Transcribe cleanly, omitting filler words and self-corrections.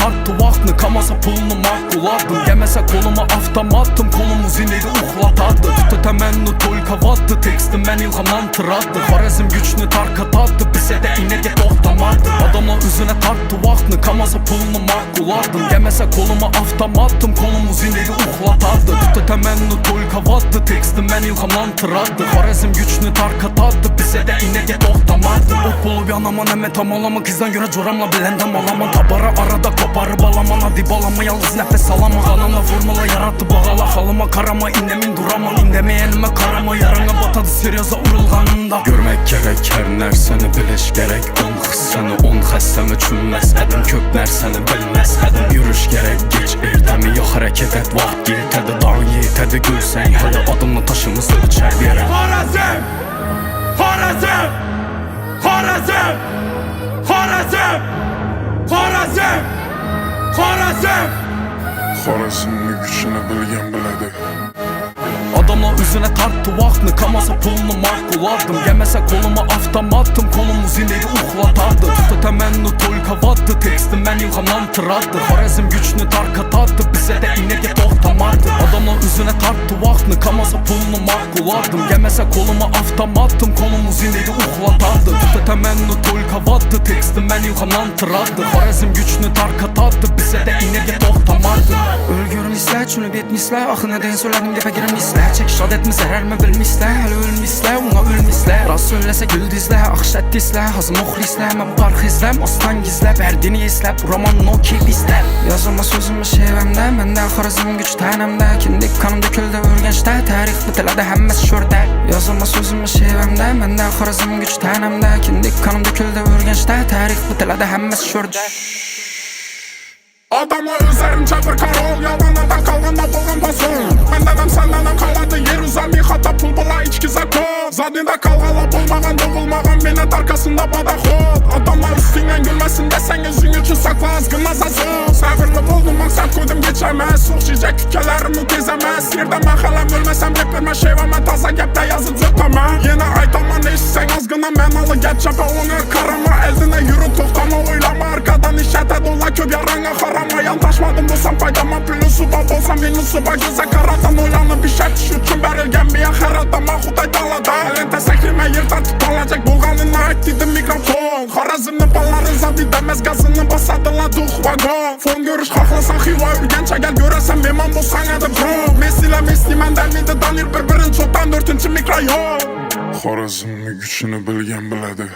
tarttı vaxtını, kamasa pulunu makuladım. Yeməsə koluma avtomatım, kolumuz ineydi uxlatadı. Tutə təmənnu tolkavadı, tekstim mən ilhamdan tıradı. Xarəzm gücünü tarkatadı, bizə də inə get oxtamadı. Adamla üzünə tarttı vaxtını, kamasa pulunu makuladım. Yeməsə koluma avtomatım, kolumuz ineydi uxlatadı. Tutə təmənnu tolkavadı, tekstim mən ilhamdan tıradı. Xarəzm gücünü tarkatadı, bizə də inə get oxtamadı. Ot bulub yanaman, əmə tamalaman, kızdan görə coramla biləndə malaman. Tabara arada koparıb alaman, hadi balama, yalnız nəfəs alama. Qanamla formula yarattı bağala, halıma karama, indəmin duraman. İndəməyənimə karama, yarana batadı seryoza urulğanında. Görmək gərək hər nərsəni biliş gərək. 10 xıssəni 10 xəstəm üçün məzhədim, kök nərsəni bilməz hədim. Yürüş gərək geç ertəmi, yox hərəkət et vaxt yetədi. Dağın yetədi gülsən, hədə adımla taşımızı içər verəm. Xarəzm! Xarəzm! Xarəzm! Xarəzm! Xarəzm! Xarəzm! Xarəzmli gücünü bilgən bilədi. Adamla üzünə tarttı vaxtını, kamasa pulunu makuladım. Yeməsə koluma avtomatım, kolumuz ineydi uxlatadı. Tutə təmənnu tolkavadı, tekstim mən ilhamdan tıradı. Xarəzm gücünü tarkatadı, bizə də inə get oxtamadı. Adamla üzünə tarttı vaxtını, kamasa pulunu makuladım. Yeməsə koluma avtomatım, kolumuz ineydi uxlatadı. Tutə təmənnu tolkavadı, tekstim mən ilhamdan tıradı. Xarəzm gücünü tarkatadı, bizə də inə get oxtamadı. Ölgürmüslər, çünüb etmişlər, axı nədən söylədim defa girmişlər. Çək şad etmə, zərər mə bilmişlər, hələ ölmişlər, ona ölmişlər. Rast söyləsə gül dizlər, axşət dizlər, hazım oxlislər. Mən parx izləm, aslan gizlər, bərdini izlər, bu romanın o keyf izlər. Yazılma sözümü şevəmdə, məndə xarəzm güc tənəmdə. Kindik kanım döküldü örgəncdə, tarix bitələdə həmməs şördə. Yazılma sözümü şevəmdə, məndə xarəzm güc tənəmdə. Kindik kanım döküldü örgəncdə, tarix bitələdə həmməs şördə. Adamla üzərim çapır karol, yalanada qalğanda bolğan basın. Məndədən səndədən qaladı, yer uzami xata pul bula içki zakon. Zadində qalğala bulmağan, doğulmağan, minət arkasında badaxod. Adamlar üstündən gülməsin desən, özün üçün sakla azqınmaz azın. Səbirli buldum, maksat koydum geçəməz. Soxşiyəcək tükələrim u tezəməz. Sirdə mən xələm ölməsəm, repirmə şeyvə mən taza gəpdə yazı cötəmə. Yenə aytama ne işsən azqına, mənalı gəp çəpə ona karama. Əldinə yürü toxtama, oylama arkadan işətə dola köp yarana xarama. Yandaşmadım bulsam faydama, pülüsü bab olsam minusu bak. Gözə qaratan oyanıb bir şərt iş üçün bərilgən bir yaxır adama xuday dalada. Əlində səkrimə yer tartıb alacaq, bolğanına etdidim mikrofon. Xarəzmli balları zadi deməz, qazını basadıla dux vagon. Fon görüş xaxlasan xiva ürgənçə, gəl görəsən meman bolsan ədə bro. Messi ilə Messi məndən midi danır bir-birin çoxdan 4-cü mikroyon. Xarəzmli gücünü bilgən bilədi.